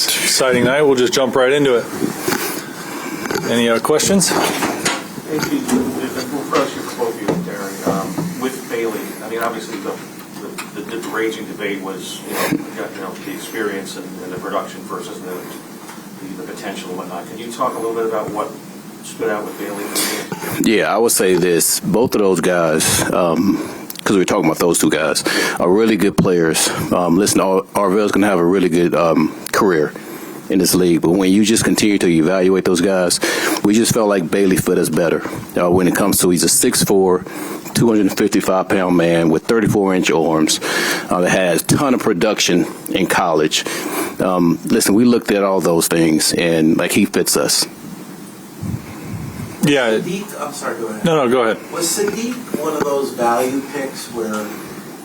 Exciting night. We'll just jump right into it. Any questions? Thank you. We'll approach you, both of you, Darren. With Bailey, I mean, obviously the raging debate was, the experience and the production versus the potential and whatnot. Can you talk a little bit about what stood out with Bailey? Yeah, I would say this. Both of those guys, because we're talking about those two guys, are really good players. Listen, Arvell's going to have a really good career in this league, but when you just continue to evaluate those guys, we just felt like Bailey fit us better when it comes to he's a 6'4", 255-pound man with 34-inch arms that has a ton of production in college. Listen, we looked at all those things, and like he fits us. Yeah. Sadiq, I'm sorry, go ahead. No, go ahead. Was Sadiq one of those value picks where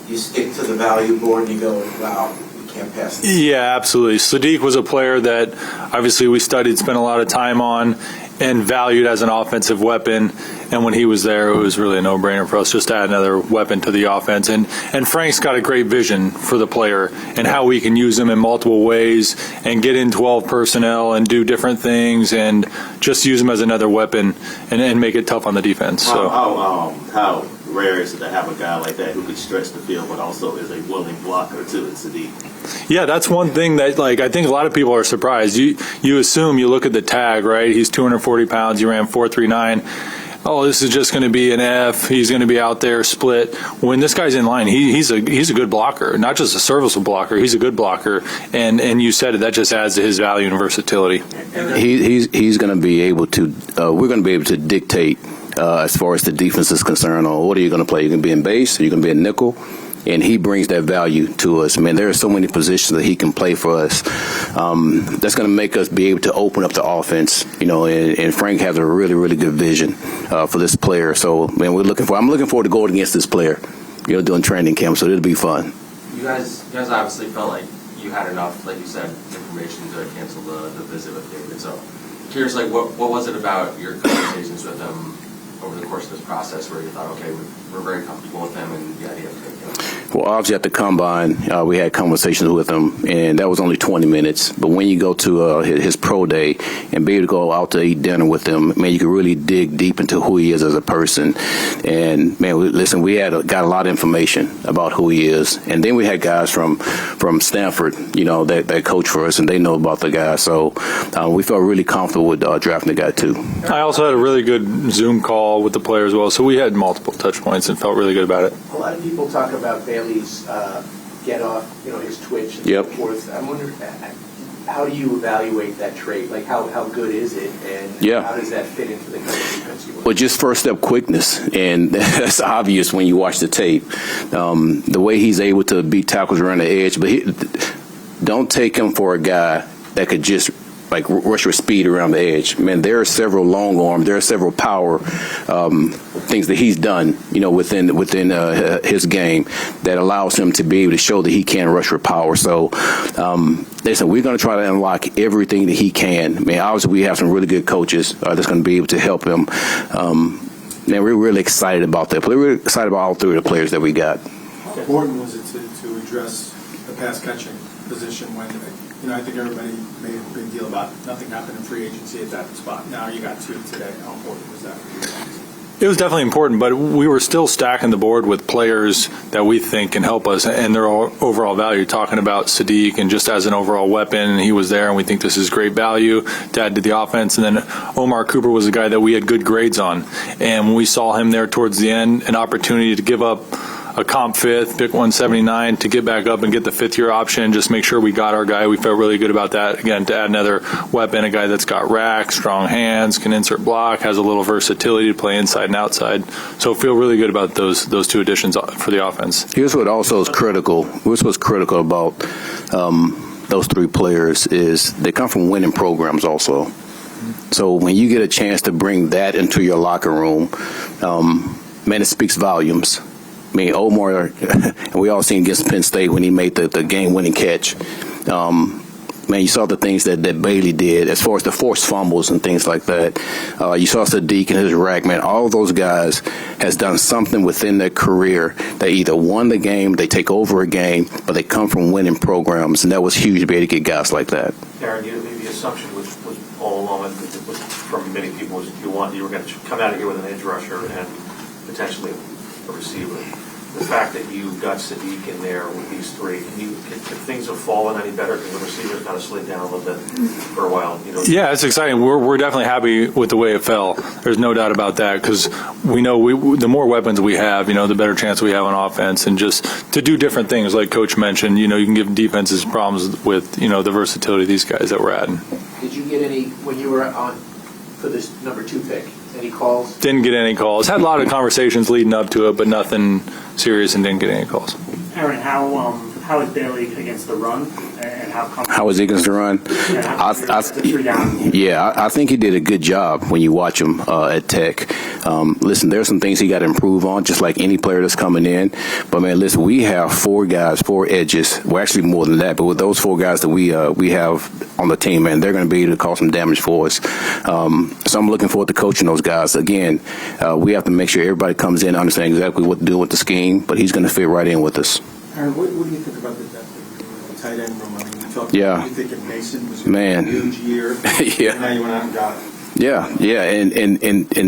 you stick to the value board and you go, wow, we can't pass this? Yeah, absolutely. Sadiq was a player that obviously we studied, spent a lot of time on, and valued as an offensive weapon. And when he was there, it was really a no-brainer for us just to add another weapon to the offense. And Frank's got a great vision for the player and how we can use him in multiple ways and get in 12 personnel and do different things and just use him as another weapon and make it tough on the defense. So How rare is it to have a guy like that who could stretch the field but also is a willing blocker too in Sadiq? Yeah, that's one thing that, I think a lot of people are surprised. You assume, you look at the tag, right? He's 240 pounds. He ran 4.39. Oh, this is just going to be an F. He's going to be out there split. When this guy's in line, he's a good blocker, not just a serviceable blocker. He's a good blocker, and you said it. That just adds to his value and versatility. He's going to be able to. We're going to be able to dictate as far as the defense is concerned. On what are you going to play? You're going to be in base. Or you're going to be in nickel. And he brings that value to us. Man, there are so many positions that he can play for us. That's going to make us be able to open up the offense, and Frank has a really, really good vision for this player. So, man, I'm looking forward to going against this player, doing training camp, so it'll be fun. You guys obviously felt like you had enough, like you said, information to cancel the visit with David. So, curious, what was it about your conversations with him over the course of this process where you thought, okay, we're very comfortable with him and the idea of taking him? Well, obviously at the Combine, we had conversations with him, and that was only 20 minutes. But when you go to his pro day and be able to go out to eat dinner with him, man, you can really dig deep into who he is as a person. And, man, we got a lot of information about who he is. And then we had guys from Stanford, that coach for us, and they know about the guy. So we felt really comfortable with drafting the guy, too. I also had a really good Zoom call with the player as well, so we had multiple touch points and felt really good about it. A lot of people talk about Bailey's get off, his twitch and Yep. so forth. I'm wondering, how do you evaluate that trait? How good is it, and how does that fit into the kind of defense you want? Well, just first step quickness, and that's obvious when you watch the tape. The way he's able to beat tackles around the edge, but don't take him for a guy that could just rush with speed around the edge. Man, there are several long arms, there are several power things that he's done, within his game that allows him to be able to show that he can rush with power. So, listen, we're going to try to unlock everything that he can. Man, obviously we have some really good coaches that's going to be able to help him. Man, we're really excited about that. We're really excited about all three of the players that we got. How important was it to address the pass catching position when, I think everybody made a big deal about nothing happened in free agency at that spot. Now you got two today. How important was that for you? It was definitely important, but we were still stacking the board with players that we think can help us and their overall value. Talking about Sadiq and just as an overall weapon, he was there, and we think this is great value to add to the offense. And then Omar Cooper was a guy that we had good grades on, and when we saw him there towards the end, an opportunity to give up a comp fifth, pick 179 to get back up and get the fifth-year option, just make sure we got our guy. We felt really good about that. Again, to add another weapon, a guy that's got rack, strong hands, can insert block, has a little versatility to play inside and outside. So feel really good about those two additions for the offense. Here's what also is critical. Here's what's critical about those three players is they come from winning programs also. So when you get a chance to bring that into your locker room, man, it speaks volumes. I mean, Omar, and we all seen against Penn State when he made the game-winning catch. Man, man, you saw the things that Bailey did as far as the forced fumbles and things like that. You saw Sadiq and his rack, man. All of those guys has done something within their career. They either won the game, they take over a game, but they come from winning programs, and that was huge to be able to get guys like that. Darren, the assumption was all along, from many people, was you were going to come out of here with an edge rusher and potentially a receiver. The fact that you got Sadiq in there with these three, can things have fallen any better because the receivers kind of slid down a little bit for a while? Yeah, it's exciting. We're definitely happy with the way it fell. There's no doubt about that, because we know the more weapons we have, the better chance we have on offense, and just to do different things, like Coach mentioned. You can give defenses problems with the versatility of these guys that we're adding. Did you get any, when you were on for this number 2 pick, any calls? Didn't get any calls. Had a lot of conversations leading up to it, but nothing serious, and didn't get any calls. Aaron, how is Bailey against the run, and how is he against the run? I think he did a good job when you watch him at Tech. Listen, there's some things he got to improve on, just like any player that's coming in. But man, listen, we have 4 guys, 4 edges. Well, actually more than that. But with those 4 guys that we have on the team, man, they're going to be able to cause some damage for us. So I'm looking forward to coaching those guys. Again, we have to make sure everybody comes in and understands exactly what to do with the scheme. But he's going to fit right in with us. Aaron, what do you think about the depth of the tight end room? I mean, you talked Yeah. about you thinking Mason was Man. a huge year. Yeah. And now you went out and got it. Yeah, and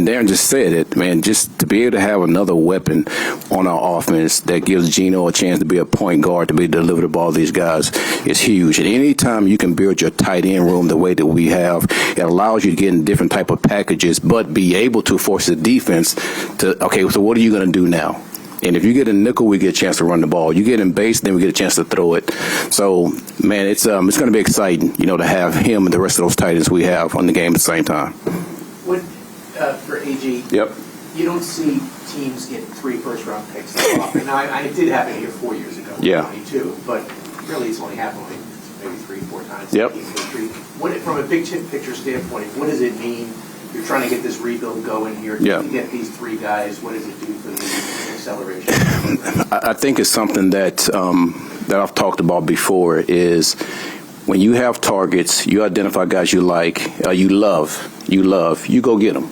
Darren just said it, man. Just to be able to have another weapon on our offense that gives Gino a chance to be a point guard, to be able to deliver the ball to these guys, is huge. And anytime you can build your tight end room the way that we have, it allows you to get in different type of packages, but be able to force the defense to, okay, so what are you going to do now? And if you get a nickel, we get a chance to run the ball. You get in base, then we get a chance to throw it. So, man, it's going to be exciting, to have him and the rest of those tight ends we have on the game at the same time. What for AG? Yep. You don't see teams get 3 first-round picks that often. Now, it did happen here 4 years ago. Yeah. 22, but really, it's only happened maybe 3-4 times. Yep. From a big picture standpoint, what does it mean? You're trying to get this rebuild going here. Yeah. You get these 3 guys. What does it do for the acceleration? I think it's something that I've talked about before is when you have targets, you identify guys you like, you love, you go get them.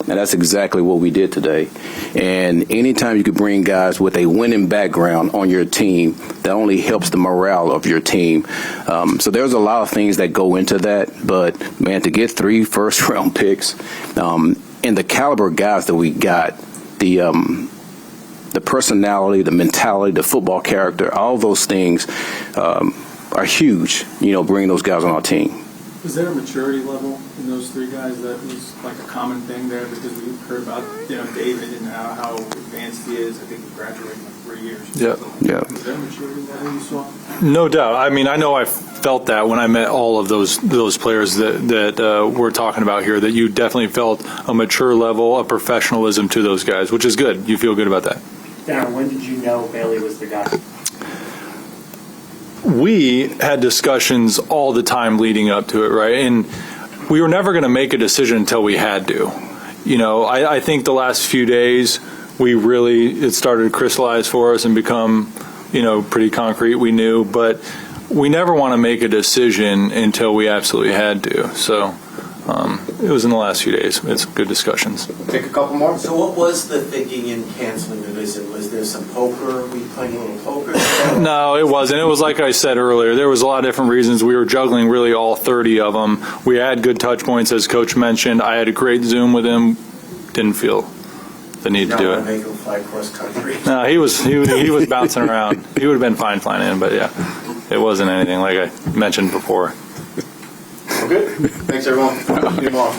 And that's exactly what we did today. And anytime you could bring guys with a winning background on your team, that only helps the morale of your team. So there's a lot of things that go into that. But, man, to get 3 first-round picks and the caliber of guys that we got, the personality, the mentality, the football character, all those things are huge, bringing those guys on our team. Was there a maturity level in those 3 guys that was like a common thing there? Because we heard about, David and how advanced he is. I think he graduated in 3 years. Yeah. Yeah. Was there a maturity level you saw? No doubt. I mean, I know I felt that when I met all of those players that we're talking about here, that you definitely felt a mature level of professionalism to those guys, which is good. You feel good about that. Darren, when did you know Bailey was the guy? We had discussions all the time leading up to it, right? And we were never going to make a decision until we had to. I think the last few days, it started to crystallize for us and become, pretty concrete. We knew, but we never want to make a decision until we absolutely had to. So it was in the last few days. It's good discussions. Take a couple more. So what was the thinking in canceling the visit? Was there some poker? Were you playing a little poker? No, it wasn't. It was like I said earlier. There was a lot of different reasons. We were juggling really all 30 of them. We had good touch points, as Coach mentioned. I had a great Zoom with him. Didn't feel the need to do it. Make him fly cross country. No, he was bouncing around. He would have been fine flying in, but yeah, it wasn't anything like I mentioned before. Good. Thanks, everyone. See you tomorrow.